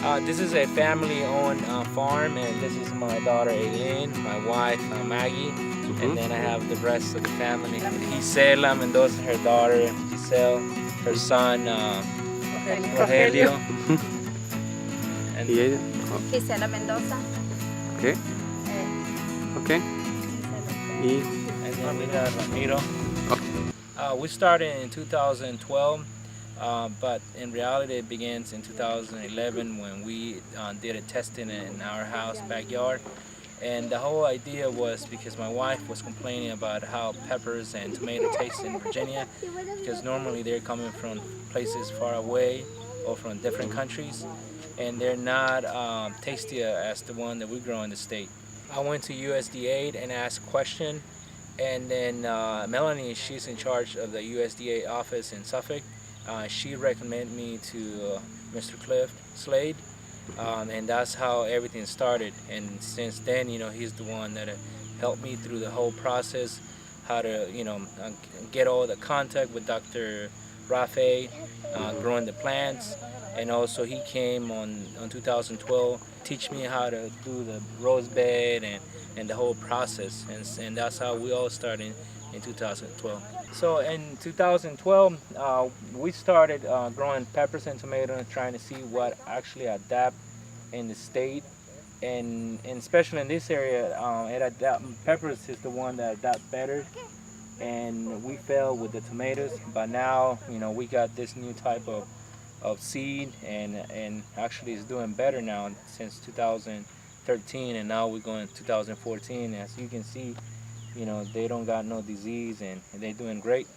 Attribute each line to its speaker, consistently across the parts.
Speaker 1: This is a family-owned farm, and this is my daughter Aileen, my wife Maggie, and then I have the rest of the family. Gisela Mendoza, her daughter Giselle, her son Rogelio, and
Speaker 2: ¿Y ella?
Speaker 3: Gisela Mendoza.
Speaker 2: Ok, ok. Y,
Speaker 1: then we got Ramiro. We started in 2012. But in reality, it begins in 2011 when we did a testing in our house backyard. And the whole idea was because my wife was complaining about how peppers and tomato taste in Virginia, because normally they're coming from places far away or from different countries, and they're not tasty as the one that we grow in the state. I went to USDA and asked a question, and then Melanie, she's in charge of the USDA office in Suffolk. She recommended me to Mr. Cliff Slade, and that's how everything started. And since then, he's the one that helped me through the whole process, how to, get all the contact with Dr. Rafe, growing the plants, and also he came on 2012, teach me how to do the rose bed and the whole process, and that's how we all started in 2012. So in 2012, we started growing peppers and tomatoes, trying to see what actually adapt in the state, and especially in this area, peppers is the one that adapt better, and we failed with the tomatoes. But now, we got this new type of seed, and actually it's doing better now since 2013, and now we're going 2014. As you can see, they don't got no disease, and they're doing great.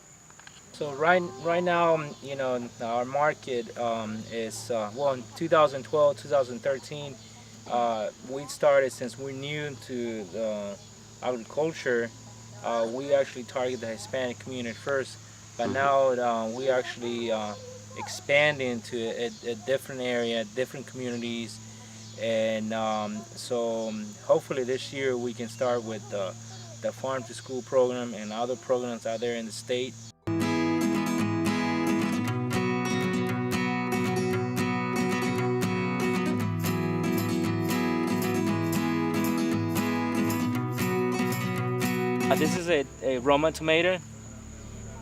Speaker 1: So right now, our market is well, in 2012, 2013, we started, since we're new to the agriculture. We actually target the Hispanic community first, but now we actually expand into a different area, different communities, and so hopefully this year we can start with the farm to school program and other programs out there in the state. This is a Roma tomato,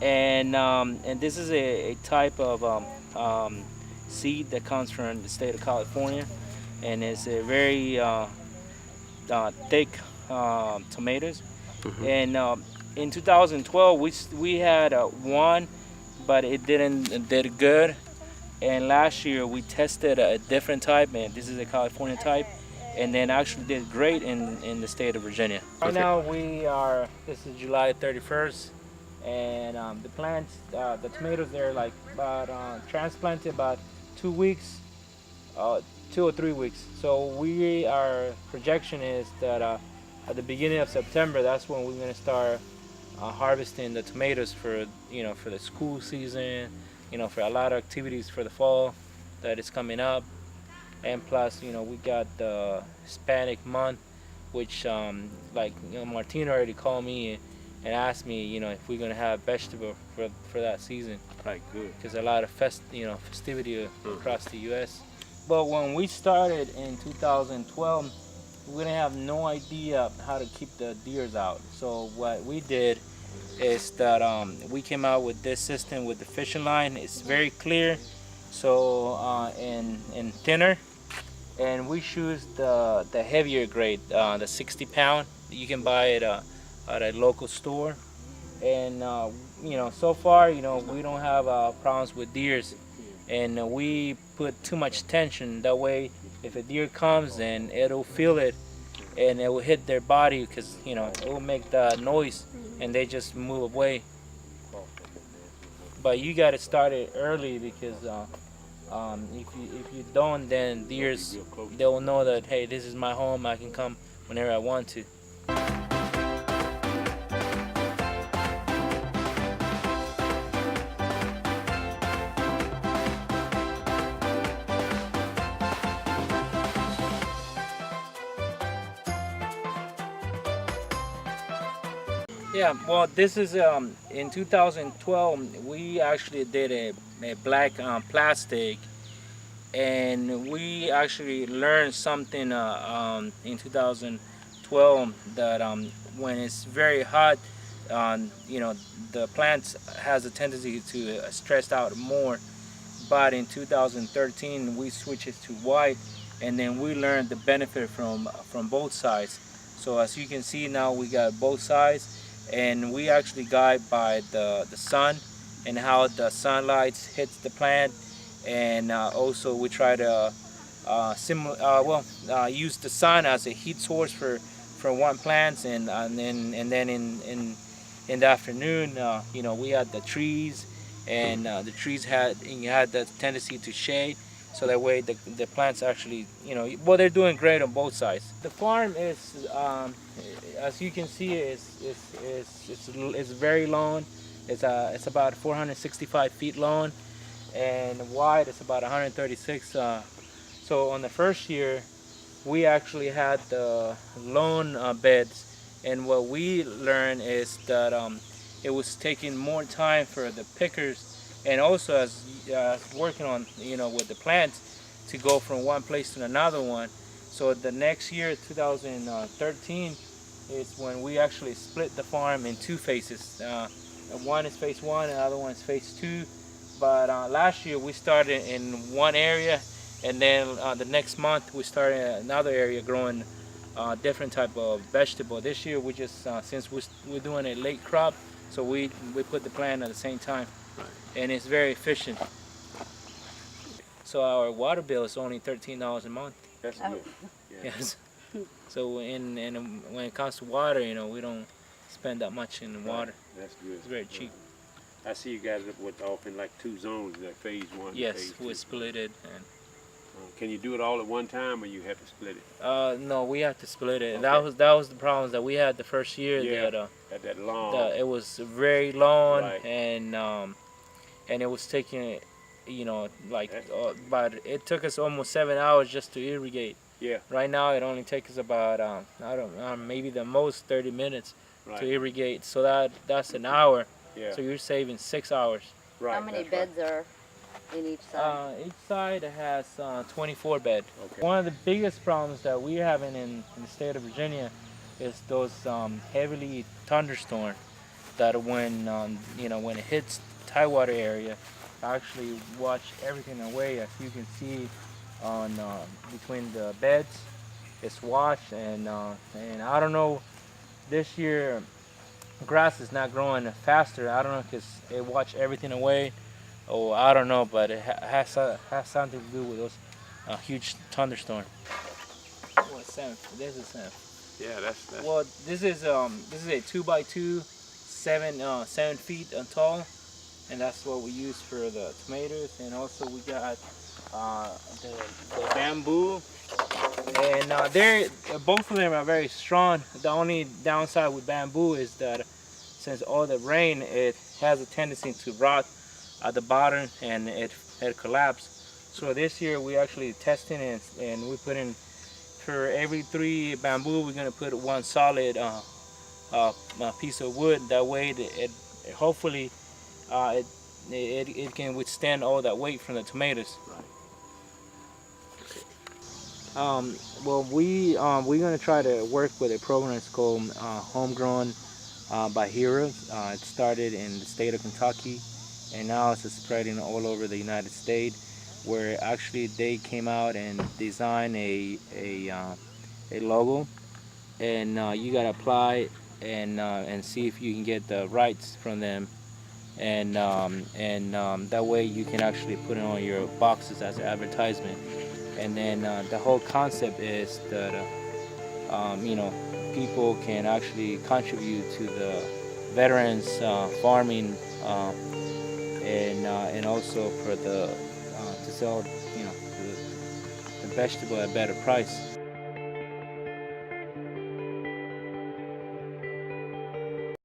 Speaker 1: and this is a type of seed that comes from the state of California, and it's a very thick tomatoes. And in 2012, we had one, but it did good. And last year we tested a different type, and this is a California type, and then actually did great in the state of Virginia. Right now this is July 31st, and the plants, the tomatoes, they're like about transplanted about 2 weeks, 2 or 3 weeks. So our projection is that at the beginning of September, that's when we're gonna start harvesting the tomatoes for the school season, for a lot of activities for the fall that is coming up. And plus, we got the Hispanic month, which Martina already called me and asked me, if we're gonna have vegetable for that season.
Speaker 2: right, good.
Speaker 1: Because a lot of festivity across the U.S. But when we started in 2012, we didn't have no idea how to keep the deers out. So what we did is that we came out with this system with the fishing line. It's very clear, so and thinner, and we choose the heavier grade, the 60-pound. You can buy it at a local store, and so far, we don't have problems with deers, and we put too much tension. That way, if a deer comes, then it'll feel it, and it will hit their body, because it will make the noise, and they just move away. But you got to start it early, because if you don't, then deers, they will know that, hey, this is my home. I can come whenever I want to. Yeah, well, this is in 2012. We actually did a black plastic, and we actually learned something in 2012 that when it's very hot, the plants has a tendency to stress out more. But in 2013 we switched it to white, and then we learned the benefit from both sides. So as you can see now, we got both sides, and we actually guide by the sun and how the sunlight hits the plant, and also we try to use the sun as a heat source for one plants, and then in the afternoon, we had the trees, and the trees had the tendency to shade, so that way the plants actually, they're doing great on both sides. The farm is, as you can see, it's very long. It's about 465 feet long, and wide it's about 136. So on the first year, we actually had the lawn beds, and what we learned is that it was taking more time for the pickers, and also as working on, with the plants, to go from one place to another one. So the next year, 2013, is when we actually split the farm in two phases. One is phase one, and the other one is phase two. But last year we started in one area, and then the next month we started another area growing different type of vegetable. This year we just, since we're doing a late crop, so we put the plant at the same time, and it's very efficient. So our water bill is only $13 a month.
Speaker 3: That's good. Yeah.
Speaker 1: Yes. So and when it comes to water, we don't spend that much in water.
Speaker 3: That's good.
Speaker 1: It's very cheap.
Speaker 3: I see you got it off in like two zones, like phase one.
Speaker 1: Yes,
Speaker 3: phase
Speaker 1: we
Speaker 3: two.
Speaker 1: split it. And
Speaker 3: can you do it all at one time, or you have to split it?
Speaker 1: no, we have to split it.
Speaker 3: Okay.
Speaker 1: That was the problems that we had the first year.
Speaker 3: Yeah.
Speaker 1: That
Speaker 3: At that long.
Speaker 1: it was very long,
Speaker 3: Right.
Speaker 1: and it was taking, but it took us almost 7 hours just to irrigate.
Speaker 3: Yeah.
Speaker 1: Right now it only takes us about maybe the most 30 minutes
Speaker 3: Right.
Speaker 1: to irrigate. So that's an hour.
Speaker 3: Yeah.
Speaker 1: So you're saving 6 hours.
Speaker 3: Right.
Speaker 4: How many
Speaker 3: that's
Speaker 4: beds are in each side?
Speaker 1: Each side has 24 bed.
Speaker 3: Okay.
Speaker 1: One of the biggest problems that we're having in the state of Virginia is those heavily thunderstorm that when when it hits the tidewater area, actually wash everything away. As you can see on between the beds, it's washed, and I don't know, this year grass is not growing faster. I don't know, because it washed everything away. Oh, I don't know, but it has something to do with those huge thunderstorm. What, 7? This is 7.
Speaker 3: Yeah, that's.
Speaker 1: Well, this is a 2x2, 7 feet tall, and that's what we use for the tomatoes. And also we got the bamboo, and both of them are very strong. The only downside with bamboo is that since all the rain, it has a tendency to rot at the bottom, and it collapsed. So this year we actually testing it, and we put in, for every 3 bamboo we're gonna put 1 solid piece of wood. That way it hopefully it can withstand all that weight from the tomatoes. Well, we're gonna try to work with a program that's called Homegrown by Heroes. It started in the state of Kentucky, and now it's spreading all over the United States, where actually they came out and designed a logo, and you gotta apply and see if you can get the rights from them, and that way you can actually put it on your boxes as an advertisement. And then the whole concept is that people can actually contribute to the veterans farming, and also for to sell the vegetable at a better price.